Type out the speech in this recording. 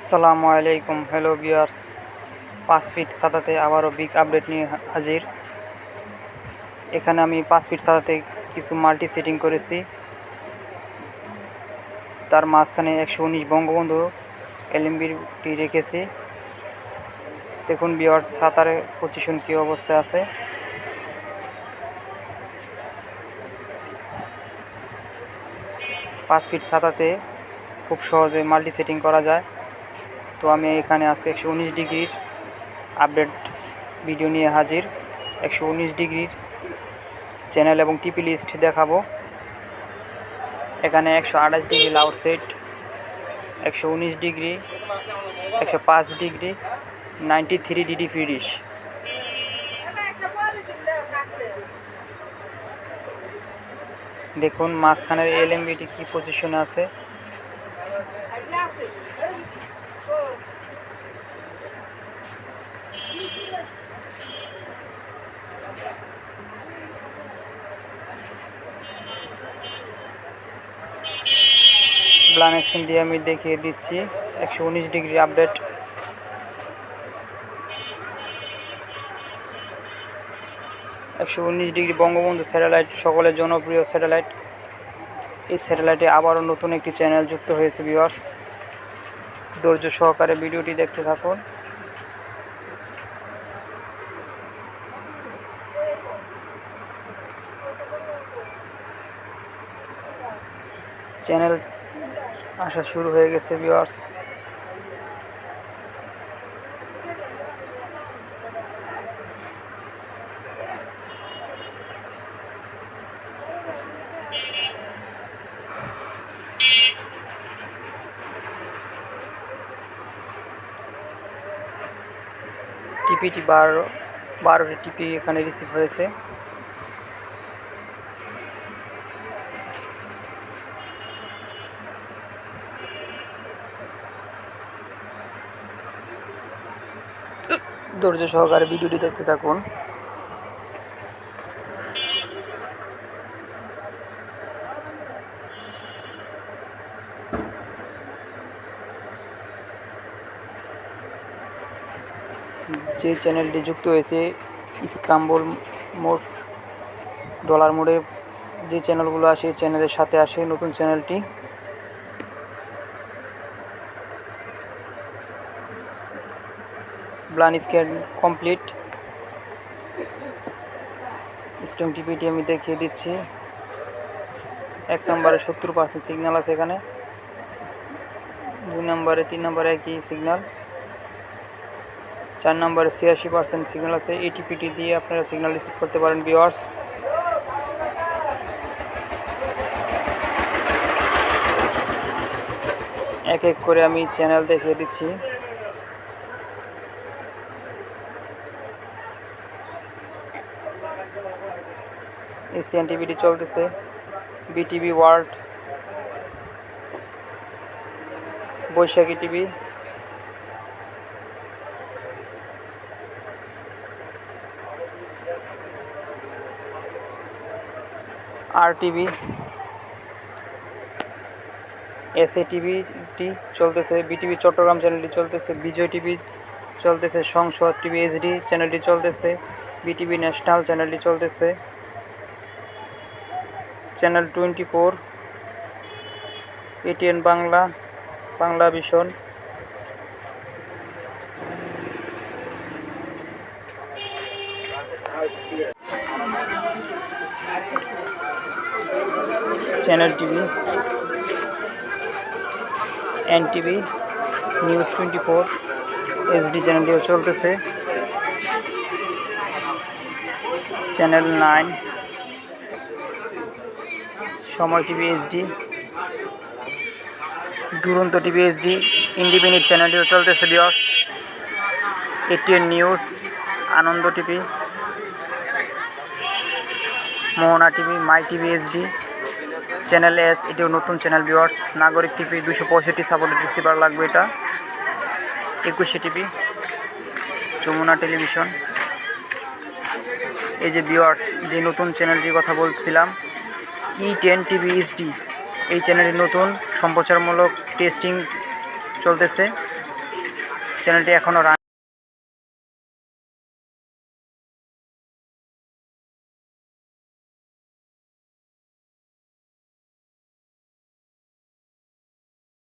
আসসালামু আলাইকুম। Hello viewers, 5 fit সাদাতে আবারও বিগ আপডেট নিয়ে হাজির। এখানে আমি 5 ফিট সাদাতে কিছু মাল্টি সেটিং করেছি। তার মাঝখানে 119 বঙ্গবন্ধু এলএমবিটি রেখেছি। দেখুন ভিউয়ার্স, সাতার পজিশন কী অবস্থায় আছে। পাঁচ ফিট সাদাতে খুব সহজে মাল্টি সেটিং করা যায়। তো আমি এখানে আজকে 119 ডিগ্রির আপডেট ভিডিও নিয়ে হাজির। 119 ডিগ্রির চ্যানেল এবং টিপি লিস্ট দেখাবো। এখানে 128 ডিগ্রি লাউড সেট, 119 ডিগ্রি, 105 ডিগ্রি, 93 ডিডি ফিডিশ। দেখুন মাঝখানের এলএমবিটি কি পজিশনে আছে। ব্লান স্ক্রিন দিয়ে আমি দেখিয়ে দিচ্ছি 119 ডিগ্রি আপডেট। একশো 19 ডিগ্রি বঙ্গবন্ধু স্যাটেলাইট, সকলের জনপ্রিয় স্যাটেলাইট। এই স্যাটেলাইটে আবারও নতুন একটি চ্যানেল যুক্ত হয়েছে ভিউয়ার্স। ধৈর্য সহকারে ভিডিওটি দেখতে থাকুন। চ্যানেল আসা শুরু হয়ে গেছে ভিউয়ার্স। টিপিটি 12টি টিপি এখানে রিসিভ হয়েছে। ধৈর্য সহকারে ভিডিওটি দেখতে থাকুন। যে চ্যানেলটি যুক্ত হয়েছে ইস্তাম্বুল মোড ডলার মোডে যে চ্যানেলগুলো আসে চ্যানেলের সাথে আসে নতুন চ্যানেলটি। ব্লান স্ক্যান কমপ্লিট। স্ট্রিং টিপিটি আমি দেখিয়ে দিচ্ছি। 1 নম্বরে 70% সিগন্যাল আছে এখানে, 2 নম্বরে 3 নম্বরে একই সিগন্যাল, 4 নম্বরে 86% সিগন্যাল আছে। এই টিপিটি দিয়ে আপনারা সিগন্যাল রিসিভ করতে পারেন ভিউয়ার্স। এক এক করে আমি চ্যানেল দেখিয়ে দিচ্ছি। এশিয়ান টিভিটি চলতেছে, বিটিভি ওয়ার্ল্ড, বৈশাখী টিভি, আর টিভি, এসএ টিভিটি চলতেছে, বিটিভি চট্টগ্রাম চ্যানেলটি চলতেছে, বিজয় টিভি চলতেছে, সংসদ টিভি এইচডি চ্যানেলটি চলতেছে, বিটিভি ন্যাশনাল চ্যানেলটি চলতেছে, channel 24, ATN Bangla, Bangla vision, channel TV, NTV, news 24, HD চ্যানেলটিও চলতেছে, channel 9, Somoy TV HD, Duronto TV HD, independent চ্যানেলটিও চলতেছে viewers, ATN news, Ananda TV, Mohona TV, my TV HD, channel S, এটিও নতুন channel viewers, Nagorik TV 265 supported receiver লাগবে এটা, 21 টিভি, যমুনা টেলিভিশন। এই যে ভিউয়ার্স, যে নতুন চ্যানেলটির কথা বলছিলাম, E10 টিভি এইচডি, এই চ্যানেলের নতুন সম্প্রচারমূলক টেস্টিং চলতেছে। চ্যানেলটি এখনও